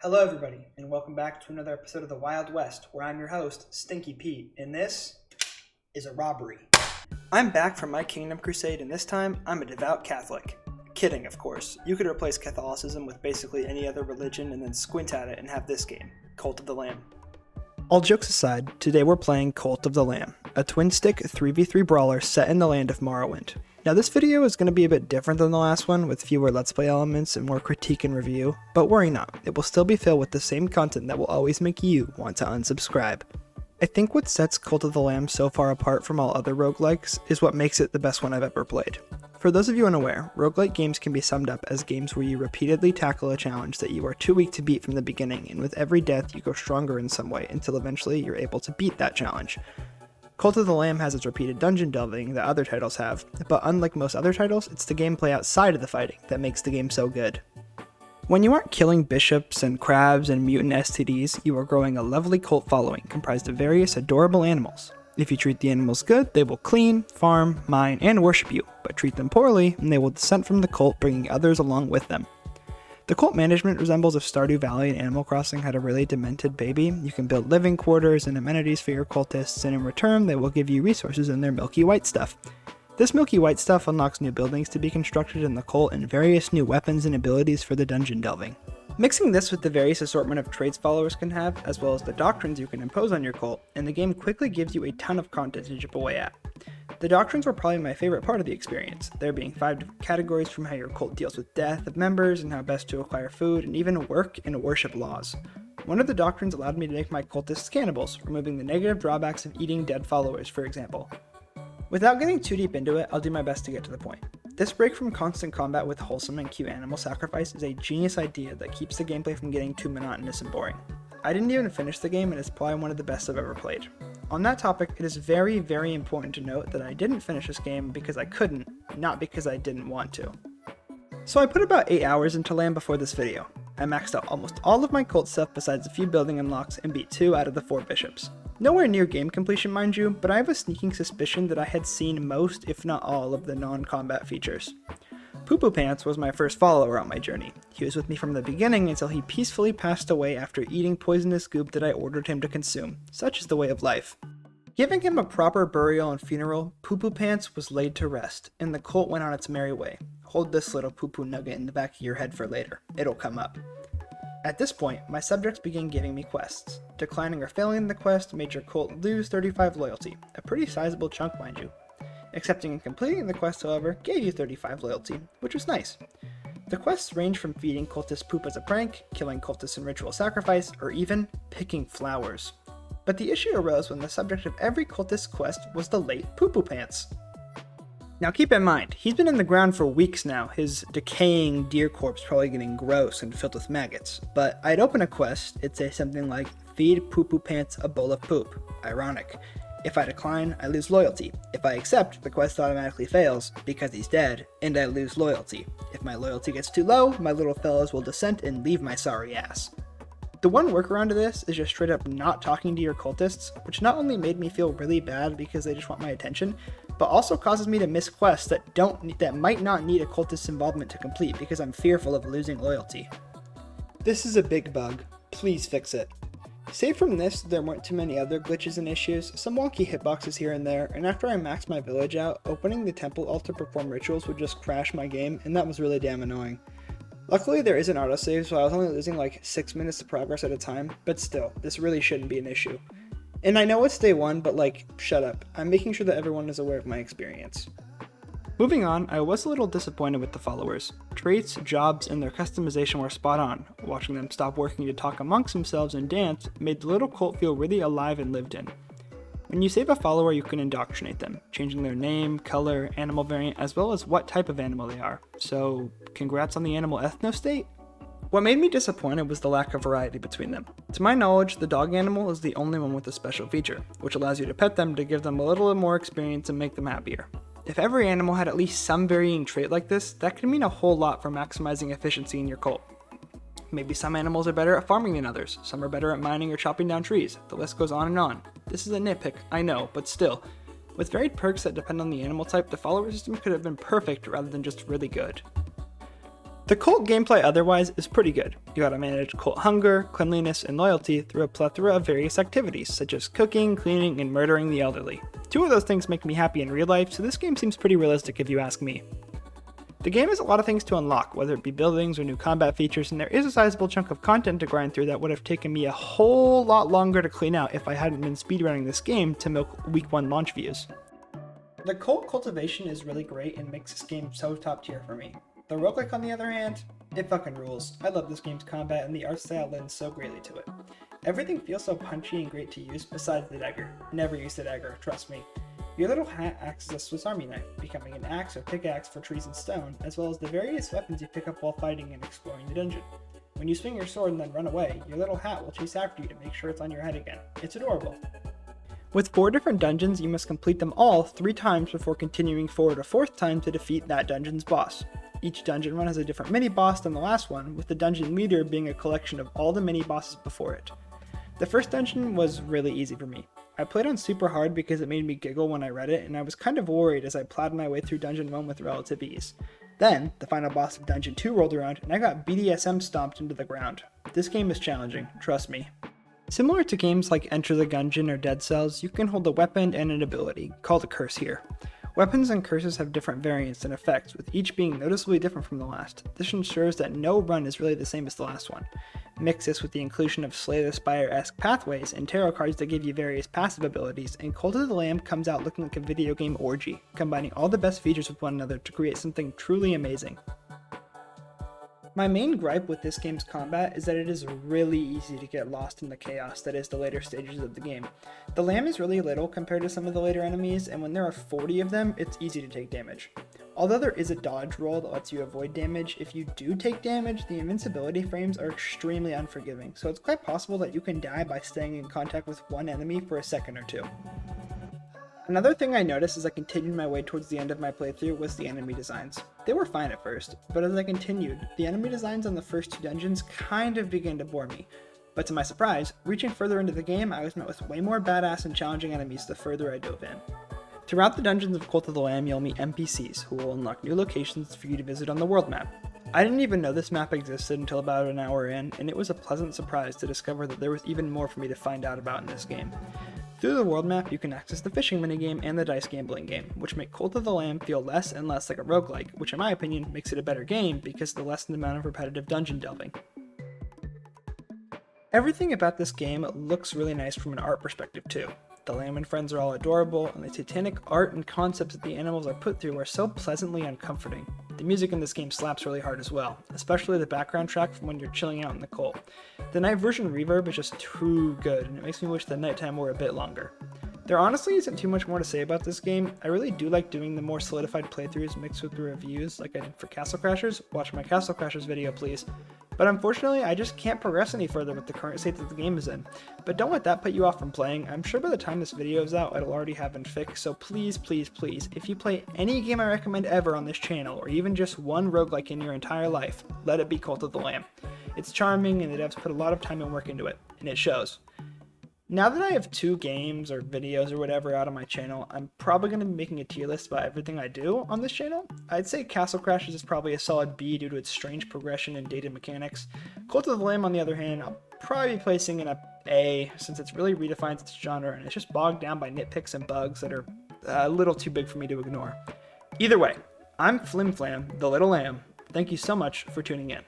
Hello everybody, and welcome back to another episode of the Wild West, where I'm your host, Stinky Pete, and this is a robbery. I'm back from my Kingdom Crusade, and this time, I'm a devout Catholic. Kidding, of course. You could replace Catholicism with basically any other religion and then squint at it and have this game, Cult of the Lamb. All jokes aside, today we're playing Cult of the Lamb, a twin-stick 3v3 brawler set in the land of Morrowind. Now this video is going to be a bit different than the last one, with fewer Let's Play elements and more critique and review, but worry not, it will still be filled with the same content that will always make you want to unsubscribe. I think what sets Cult of the Lamb so far apart from all other roguelikes is what makes it the best one I've ever played. For those of you unaware, roguelike games can be summed up as games where you repeatedly tackle a challenge that you are too weak to beat from the beginning, and with every death you go stronger in some way until eventually you're able to beat that challenge. Cult of the Lamb has its repeated dungeon delving that other titles have, but unlike most other titles, it's the gameplay outside of the fighting that makes the game so good. When you aren't killing bishops and crabs and mutant STDs, you are growing a lovely cult following comprised of various adorable animals. If you treat the animals good, they will clean, farm, mine, and worship you, but treat them poorly, and they will dissent from the cult, bringing others along with them. The cult management resembles if Stardew Valley and Animal Crossing had a really demented baby. You can build living quarters and amenities for your cultists, and in return, they will give you resources in their milky white stuff. This milky white stuff unlocks new buildings to be constructed in the cult and various new weapons and abilities for the dungeon delving. Mixing this with the various assortment of traits followers can have, as well as the doctrines you can impose on your cult, and the game quickly gives you a ton of content to chip away at. The doctrines were probably my favorite part of the experience, there being 5 different categories from how your cult deals with death of members and how best to acquire food, and even work and worship laws. One of the doctrines allowed me to make my cultists cannibals, removing the negative drawbacks of eating dead followers, for example. Without getting too deep into it, I'll do my best to get to the point. This break from constant combat with wholesome and cute animal sacrifice is a genius idea that keeps the gameplay from getting too monotonous and boring. I didn't even finish the game, and it's probably one of the best I've ever played. On that topic, it is very, very important to note that I didn't finish this game because I couldn't, not because I didn't want to. So I put about 8 hours into Lamb before this video. I maxed out almost all of my cult stuff besides a few building unlocks and beat 2 out of the 4 bishops. Nowhere near game completion, mind you, but I have a sneaking suspicion that I had seen most, if not all, of the non-combat features. Poo Poo Pants was my first follower on my journey. He was with me from the beginning until he peacefully passed away after eating poisonous goop that I ordered him to consume. Such is the way of life. Giving him a proper burial and funeral, Poo Poo Pants was laid to rest, and the cult went on its merry way. Hold this little poo poo nugget in the back of your head for later. It'll come up. At this point, my subjects began giving me quests. Declining or failing the quest made your cult lose 35 loyalty, a pretty sizable chunk, mind you. Accepting and completing the quest, however, gave you 35 loyalty, which was nice. The quests range from feeding cultists poop as a prank, killing cultists in ritual sacrifice, or even picking flowers. But the issue arose when the subject of every cultist quest was the late Poo Poo Pants. Now keep in mind, he's been in the ground for weeks now, his decaying deer corpse probably getting gross and filled with maggots, but I'd open a quest, it'd say something like, feed Poo Poo Pants a bowl of poop. Ironic. If I decline, I lose loyalty. If I accept, the quest automatically fails, because he's dead, and I lose loyalty. If my loyalty gets too low, my little fellows will dissent and leave my sorry ass. The one workaround to this is just straight up not talking to your cultists, which not only made me feel really bad because they just want my attention, but also causes me to miss quests that might not need a cultist's involvement to complete because I'm fearful of losing loyalty. This is a big bug. Please fix it. Save from this, there weren't too many other glitches and issues, some wonky hitboxes here and there, and after I maxed my village out, opening the temple altar to perform rituals would just crash my game, and that was really damn annoying. Luckily there is an autosave, so I was only losing like 6 minutes of progress at a time, but still, this really shouldn't be an issue. And I know it's day 1, but like, shut up. I'm making sure that everyone is aware of my experience. Moving on, I was a little disappointed with the followers. Traits, jobs, and their customization were spot on. Watching them stop working to talk amongst themselves and dance made the little cult feel really alive and lived in. When you save a follower, you can indoctrinate them, changing their name, color, animal variant, as well as what type of animal they are. So, congrats on the animal ethno-state? What made me disappointed was the lack of variety between them. To my knowledge, the dog animal is the only one with a special feature, which allows you to pet them to give them a little more experience and make them happier. If every animal had at least some varying trait like this, that could mean a whole lot for maximizing efficiency in your cult. Maybe some animals are better at farming than others, some are better at mining or chopping down trees, the list goes on and on. This is a nitpick, I know, but still. With varied perks that depend on the animal type, the follower system could have been perfect rather than just really good. The cult gameplay otherwise is pretty good. You gotta manage cult hunger, cleanliness, and loyalty through a plethora of various activities, such as cooking, cleaning, and murdering the elderly. Two of those things make me happy in real life, so this game seems pretty realistic if you ask me. The game has a lot of things to unlock, whether it be buildings or new combat features, and there is a sizable chunk of content to grind through that would have taken me a whole lot longer to clean out if I hadn't been speedrunning this game to milk week 1 launch views. The cult cultivation is really great and makes this game so top tier for me. The roguelike, on the other hand, it fucking rules. I love this game's combat and the art style lends so greatly to it. Everything feels so punchy and great to use besides the dagger. Never use the dagger, trust me. Your little hat acts as a Swiss Army knife, becoming an axe or pickaxe for trees and stone, as well as the various weapons you pick up while fighting and exploring the dungeon. When you swing your sword and then run away, your little hat will chase after you to make sure it's on your head again. It's adorable. With 4 different dungeons, you must complete them all 3 times before continuing forward a 4th time to defeat that dungeon's boss. Each dungeon run has a different mini-boss than the last one, with the dungeon leader being a collection of all the mini-bosses before it. The first dungeon was really easy for me. I played on super hard because it made me giggle when I read it, and I was kind of worried as I plowed my way through dungeon 1 with relative ease. Then, the final boss of dungeon 2 rolled around, and I got BDSM stomped into the ground. This game is challenging, trust me. Similar to games like Enter the Gungeon or Dead Cells, you can hold a weapon and an ability, called a curse here. Weapons and curses have different variants and effects, with each being noticeably different from the last. This ensures that no run is really the same as the last one. Mix this with the inclusion of Slay the Spire-esque pathways and tarot cards that give you various passive abilities, and Cult of the Lamb comes out looking like a video game orgy, combining all the best features with one another to create something truly amazing. My main gripe with this game's combat is that it is really easy to get lost in the chaos that is the later stages of the game. The lamb is really little compared to some of the later enemies, and when there are 40 of them, it's easy to take damage. Although there is a dodge roll that lets you avoid damage, if you do take damage, the invincibility frames are extremely unforgiving, so it's quite possible that you can die by staying in contact with one enemy for a second or two. Another thing I noticed as I continued my way towards the end of my playthrough was the enemy designs. They were fine at first, but as I continued, the enemy designs on the first 2 dungeons kind of began to bore me. But to my surprise, reaching further into the game, I was met with way more badass and challenging enemies the further I dove in. Throughout the dungeons of Cult of the Lamb, you'll meet NPCs who will unlock new locations for you to visit on the world map. I didn't even know this map existed until about an hour in, and it was a pleasant surprise to discover that there was even more for me to find out about in this game. Through the world map, you can access the fishing minigame and the dice gambling game, which make Cult of the Lamb feel less and less like a roguelike, which in my opinion makes it a better game because of the lessened amount of repetitive dungeon delving. Everything about this game looks really nice from an art perspective too. The lamb and friends are all adorable, and the titanic art and concepts that the animals are put through are so pleasantly uncomforting. The music in this game slaps really hard as well, especially the background track from when you're chilling out in the cold. The night version reverb is just too good, and it makes me wish the nighttime were a bit longer. There honestly isn't too much more to say about this game. I really do like doing the more solidified playthroughs mixed with the reviews like I did for Castle Crashers. Watch my Castle Crashers video please. But unfortunately, I just can't progress any further with the current state that the game is in. But don't let that put you off from playing. I'm sure by the time this video is out, it'll already have been fixed, so please, please, please, if you play any game I recommend ever on this channel, or even just one roguelike in your entire life, let it be Cult of the Lamb. It's charming, and the devs put a lot of time and work into it, and it shows. Now that I have 2 games or videos or whatever out on my channel, I'm probably going to be making a tier list about everything I do on this channel. I'd say Castle Crashers is probably a solid B due to its strange progression and dated mechanics. Cult of the Lamb, on the other hand, I'll probably be placing in a A, since it's really redefines its genre and it's just bogged down by nitpicks and bugs that are a little too big for me to ignore. Either way, I'm Flim Flam, the Little Lamb. Thank you so much for tuning in.